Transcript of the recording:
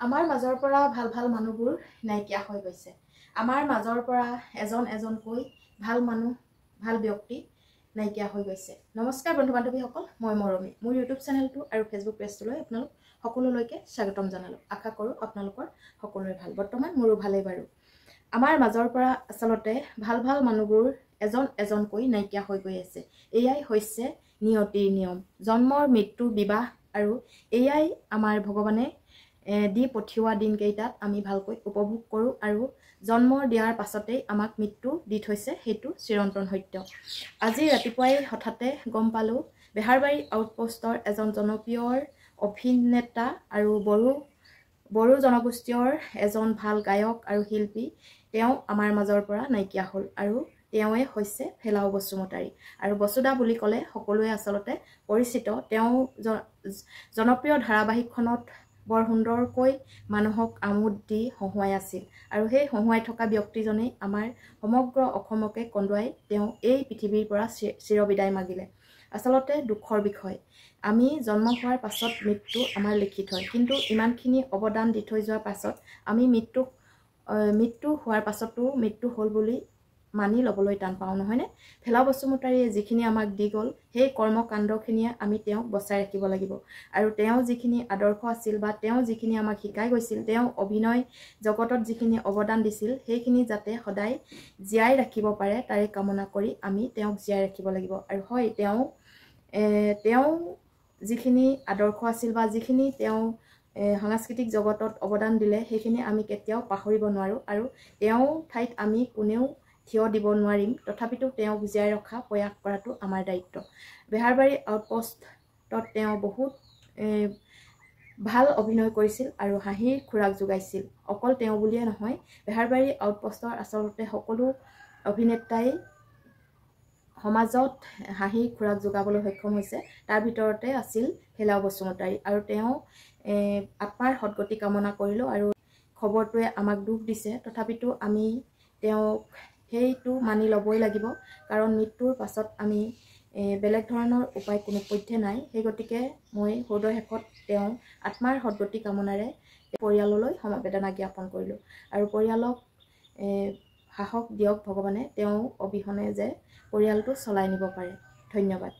আমাৰ মাজৰ পৰা ভাল ভাল মানুহবোৰ নাইকিয়া হৈ গৈছে। আমাৰ মাজৰ পৰা এজন এজনকৈ ভাল মানুহ, ভাল ব্যক্তি নাইকিয়া হৈ গৈছে। নমস্কাৰ বন্ধু বান্ধৱীসকল, মই মৰমী। মোৰ ইউটিউব চেনেলটো আৰু ফেচবুক পেজটোলৈ আপোনালোক সকলোলৈকে স্বাগতম জনালোঁ। আশা কৰোঁ আপোনালোকৰ সকলোৰে ভাল। বৰ্তমান মোৰো ভালেই বাৰু। আমাৰ মাজৰ পৰা আচলতে ভাল ভাল মানুহবোৰ এজন এজনকৈ নাইকিয়া হৈ গৈ আছে। এয়াই হৈছে নিয়তিৰ নিয়ম। জন্মৰ মৃত্যু বিবাহ আৰু এয়াই আমাৰ ভগৱানে দি পঠিওৱা দিনকেইটাত আমি ভালকৈ উপভোগ কৰোঁ আৰু জন্ম দিয়াৰ পাছতেই আমাক মৃত্যু দি থৈছে, সেইটো চিৰন্তন সত্য। আজি ৰাতিপুৱাই হঠাতে গম পালোঁ বেহাৰবাৰী আউটপোষ্টৰ এজন জনপ্ৰিয় অভিনেতা আৰু বড়ো জনগোষ্ঠীয় এজন ভাল গায়ক আৰু শিল্পী তেওঁ আমাৰ মাজৰ পৰা নাইকিয়া হ'ল আৰু তেওঁৱে হৈছে ফেলাও বসুমতাৰী। আৰু বসুদা বুলি ক'লে সকলোৱে আচলতে পৰিচিত। তেওঁ জনপ্ৰিয় ধাৰাবাহিকখনত বৰ সুন্দৰকৈ মানুহক আমোদ দি হহুৱাই আছিল আৰু সেই হহুৱাই থকা ব্যক্তিজনেই আমাৰ সমগ্ৰ অসমকে কন্দুৱাই তেওঁ এই পৃথিৱীৰ পৰা চিৰবিদায় মাগিলে। আচলতে দুখৰ বিষয়। আমি জন্ম হোৱাৰ পাছত মৃত্যু আমাৰ লিখিত হয়, কিন্তু ইমানখিনি অৱদান দি থৈ যোৱাৰ পাছত আমি মৃত্যু হোৱাৰ পাছতো মৃত্যু হ'ল বুলি মানি ল'বলৈ টান পাওঁ, নহয়নে? ফেলাও বসুমতাৰীয়ে যিখিনি আমাক দি গ'ল সেই কৰ্মকাণ্ডখিনিয়ে আমি তেওঁক বচাই ৰাখিব লাগিব। আৰু তেওঁ যিখিনি আদৰ্শ আছিল বা তেওঁ যিখিনি আমাক শিকাই গৈছিল, তেওঁ অভিনয় জগতত যিখিনি অৱদান দিছিল সেইখিনি যাতে সদায় জীয়াই ৰাখিব পাৰে তাৰে কামনা কৰি আমি তেওঁক জীয়াই ৰাখিব লাগিব। আৰু হয়, তেওঁ যিখিনি আদৰ্শ আছিল বা যিখিনি তেওঁ সাংস্কৃতিক জগতত অৱদান দিলে সেইখিনি আমি কেতিয়াও পাহৰিব নোৱাৰোঁ আৰু তেওঁৰ ঠাইত আমি কোনেও থিয় দিব নোৱাৰিম। তথাপিতো তেওঁক জীয়াই ৰখা প্ৰয়াস কৰাটো আমাৰ দায়িত্ব। বেহাৰবাৰী আউটপোষ্টত তেওঁ বহুত ভাল অভিনয় কৰিছিল আৰু হাঁহিৰ খোৰাক যোগাইছিল। অকল তেওঁ বুলিয়ে নহয়, বেহাৰবাৰী আউটপোষ্টৰ আচলতে সকলো অভিনেতাই সমাজত হাঁহিৰ খোৰাক যোগাবলৈ সক্ষম হৈছে। তাৰ ভিতৰতে আছিল ফেলাও বসুমতাৰী আৰু তেওঁ আত্মাৰ সদ্গতি কামনা কৰিলোঁ আৰু খবৰটোৱে আমাক দুখ দিছে। তথাপিতো আমি তেওঁক সেইটো মানি ল'বই লাগিব, কাৰণ মৃত্যুৰ পাছত আমি বেলেগ ধৰণৰ উপায় কোনো পধ্যে নাই। সেই গতিকে মই সদয় শেষত তেওঁ আত্মাৰ সদ্গতি কামনাৰে পৰিয়াললৈ সমবেদনা জ্ঞাপন কৰিলোঁ আৰু পৰিয়ালক সাহস দিয়ক ভগৱানে, তেওঁ অবিহনে যে পৰিয়ালটো চলাই নিব পাৰে। ধন্যবাদ।